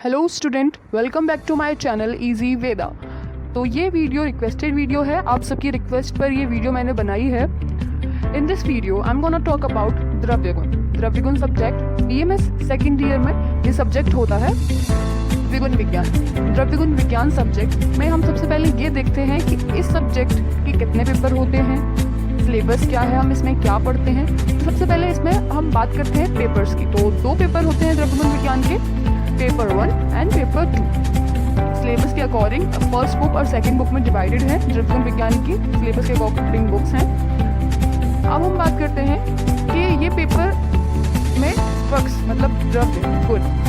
Hello student, welcome back to my channel easy Veda. तो ये video requested video है, आप सबकी रिक्वेस्ट पर ये वीडियो मैंने बनाई है। In this video I am gonna talk about Dravyaguna. Dravyaguna subject BMS second year में ये सब्जेक्ट होता है द्रव्यगुण विज्ञान। द्रव्यगुण विज्ञान सब्जेक्ट में हम सबसे पहले ये देखते हैं कि इस सब्जेक्ट के कितने पेपर होते हैं, सिलेबस क्या है, हम इसमें क्या पढ़ते हैं। तो सबसे पहले इसमें हम बात करते हैं पेपर्स की। तो दो पेपर होते हैं द्रव्यगुण विज्ञान के, पेपर 1 एंड पेपर 2। सिलेबस के अकॉर्डिंग फर्स्ट बुक और सेकंड बुक में डिवाइडेड है द्रव्यगुण विज्ञान की, सिलेबस के अकॉर्डिंग बुक्स हैं। अब हम बात करते हैं कि ये पेपर में ड्रग्स मतलब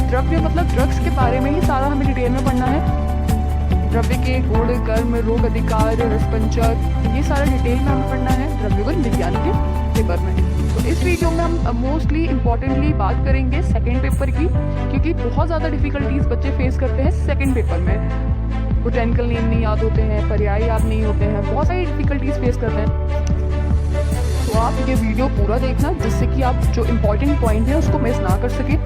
द्रव्य मतलब ड्रग्स के बारे में ही सारा हमें डिटेल में पढ़ना है। द्रव्य के गुण, कर्म, रोग, अधिकार, रसपंचक, ये सारा डिटेल में हमें पढ़ना है द्रव्यगुण विज्ञान के पेपर में। तो इस वीडियो में हम मोस्टली इम्पॉर्टेंटली बात करेंगे सेकंड पेपर की, क्योंकि बहुत ज़्यादा डिफिकल्टीज बच्चे फेस करते हैं सेकंड पेपर में। बोटेनिकल नेम नहीं याद होते हैं, पर्याय याद नहीं होते हैं, बहुत सारी डिफिकल्टीज फेस करते हैं। तो आप ये वीडियो पूरा देखना, जिससे कि आप जो इम्पोर्टेंट पॉइंट है उसको मिस ना कर सके।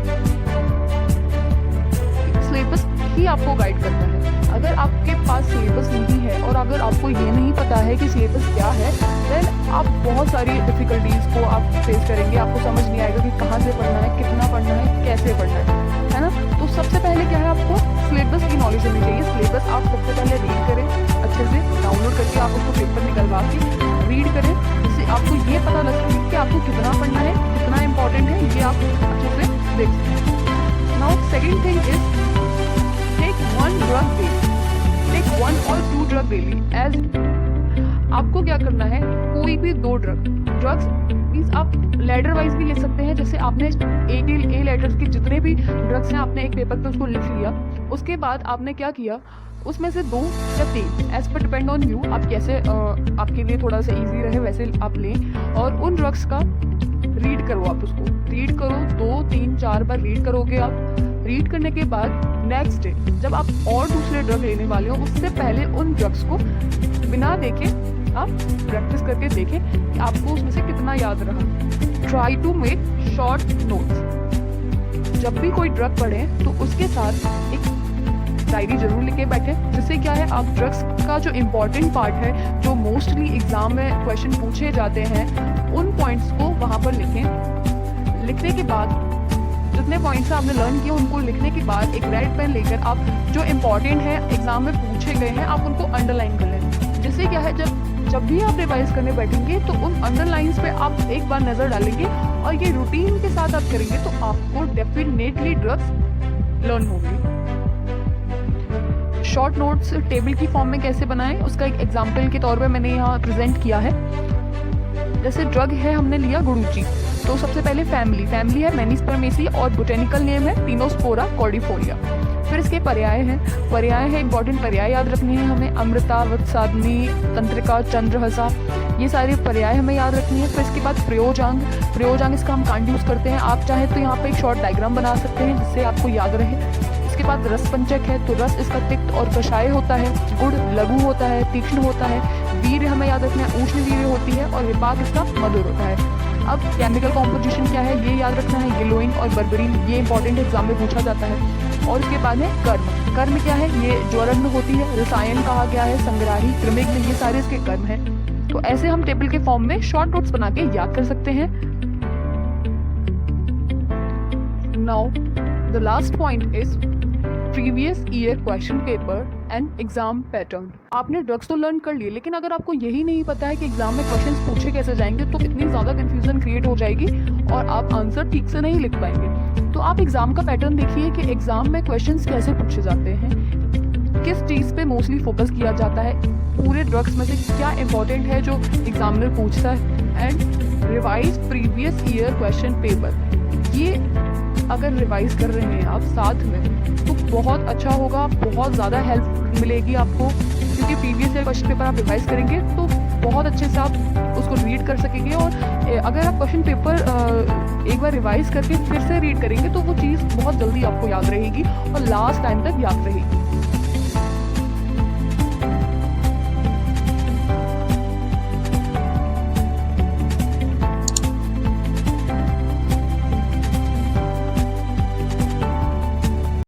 सिलेबस ही आपको गाइड करता है। अगर आपके पास सिलेबस नहीं है और अगर आपको ये नहीं पता है कि सिलेबस क्या है, देन आप बहुत सारी डिफिकल्टीज को आप फेस करेंगे। आपको समझ नहीं आएगा कि कहाँ से पढ़ना है, कितना पढ़ना है, कैसे पढ़ना है ना। तो सबसे पहले क्या है, आपको सिलेबस की नॉलेज होनी चाहिए। सिलेबस आप सबसे पहले रीड करें, अच्छे से डाउनलोड करके आप उसको पेपर निकलवा के रीड करें, जिससे आपको ये पता लग सके कि आपको कितना पढ़ना है, कितना इंपॉर्टेंट है, ये आप अच्छे से देख सकें। Now second thing is take 1 drug daily, take 1 or 2 drug daily। As आपको क्या करना है, कोई भी 2 ड्रग्स मीन्स आप लेटर वाइज भी ले सकते हैं। जैसे आपने ए लेटर्स के जितने भी ड्रग्स हैं आपने एक पेपर पे उसको लिख लिया, उसके बाद आपने क्या किया, उसमें से 2 या 3 as per depend on you, आप कैसे आपके लिए थोड़ा सा इजी रहे वैसे आप लें। और उन ड्रग्स का रीड करो, आप उसको रीड करो, 2, 3, 4 बार रीड करोगे आप। रीड करने के बाद नेक्स्ट डे जब आप और दूसरे ड्रग लेने वाले हो, उससे पहले उन ड्रग्स को बिना देखे आप प्रैक्टिस करके देखें कि आपको उसमें से कितना याद रहा। Try to make short notes. जब भी कोई ड्रग पढ़े तो उसके साथ एक डायरी जरूर लिखे बैठे, जिससे क्या है, आप ड्रग्स का जो इम्पोर्टेंट पार्ट है, जो मोस्टली एग्जाम में क्वेश्चन पूछे जाते हैं, उन पॉइंट्स को वहाँ पर लिखें। लिखने के बाद जितने पॉइंट्स आपने लर्न किए उनको लिखने के बाद एक रेड पेन लेकर आप जो इम्पोर्टेंट है एग्जाम में पूछे गए हैं आप उनको अंडरलाइन कर लें। जिससे क्या है, जब भी आप रिवाइज करने बैठेंगे तो उन अंडरलाइंस पे आप एक बार नज़र डालेंगे और ये रूटीन के साथ आप करेंगे तो आपको डेफिनेटली ड्रग्स लर्न होंगे। शॉर्ट नोट्स टेबल की फॉर्म में कैसे बनाएं, उसका एक एग्जाम्पल के तौर पे मैंने यहाँ प्रेजेंट किया है। जैसे ड्रग है, हमने लिया गुडुची, तो सबसे पहले फैमिली है मैनीस्पर्मेसी और बोटेनिकल नेम है टिनोस्पोरा कॉर्डिफोलिया। फिर इसके पर्याय है इंपॉर्टेंट पर्याय याद रखने हैं हमें, अमृता, वत्सादनी, तंत्रिका, चंद्रहसा, ये सारे पर्याय हमें याद रखनी है। फिर इसके बाद प्रयोजांग इसका हम कांड यूज करते हैं। आप चाहे तो यहाँ पे एक शॉर्ट डायग्राम बना सकते हैं जिससे आपको याद रहे। इसके बाद रसपंचक है, तो रस इसका तिक्त और कषाय होता है, गुड़ लघु होता है, तीक्ष्ण होता है, वीर्य हमें याद रखना है, उष्ण वीर्य होती है, और विपाक इसका मधुर होता है। अब केमिकल कॉम्पोजिशन क्या है ये याद रखना है, गिलोइन और बर्बरीन, ये इंपॉर्टेंट एग्जाम में पूछा जाता है। और इसके बाद है कर्म क्या है, ये ज्वरग्न होती है, रसायन कहा गया है, संग्राही, कृमिग्न, ये सारे इसके कर्म हैं। तो ऐसे हम टेबल के फॉर्म में शॉर्ट नोट्स बना के याद कर सकते हैं। Now the last point is previous year question paper and exam pattern. आपने ड्रग्स तो लर्न कर लिए, लेकिन अगर आपको यही नहीं पता है कि एग्जाम में क्वेश्चंस पूछे कैसे जाएंगे तो इतनी ज़्यादा कंफ्यूजन क्रिएट हो जाएगी और आप आंसर ठीक से नहीं लिख पाएंगे। तो आप एग्जाम का पैटर्न देखिए कि एग्जाम में क्वेश्चंस कैसे पूछे जाते हैं, किस चीज़ पे मोस्टली फोकस किया जाता है, पूरे ड्रग्स में से क्या इंपॉर्टेंट है जो एग्जामिनर पूछता है, and revise previous year question paper. ये अगर रिवाइज कर रहे हैं आप साथ में तो बहुत अच्छा होगा, बहुत ज़्यादा हेल्प मिलेगी आपको, क्योंकि प्रीवियस ईयर क्वेश्चन पेपर आप रिवाइज करेंगे तो बहुत अच्छे से आप उसको रीड कर सकेंगे। और अगर आप क्वेश्चन पेपर एक बार रिवाइज करके फिर से रीड करेंगे तो वो चीज़ बहुत जल्दी आपको याद रहेगी और लास्ट टाइम तक याद रहेगी।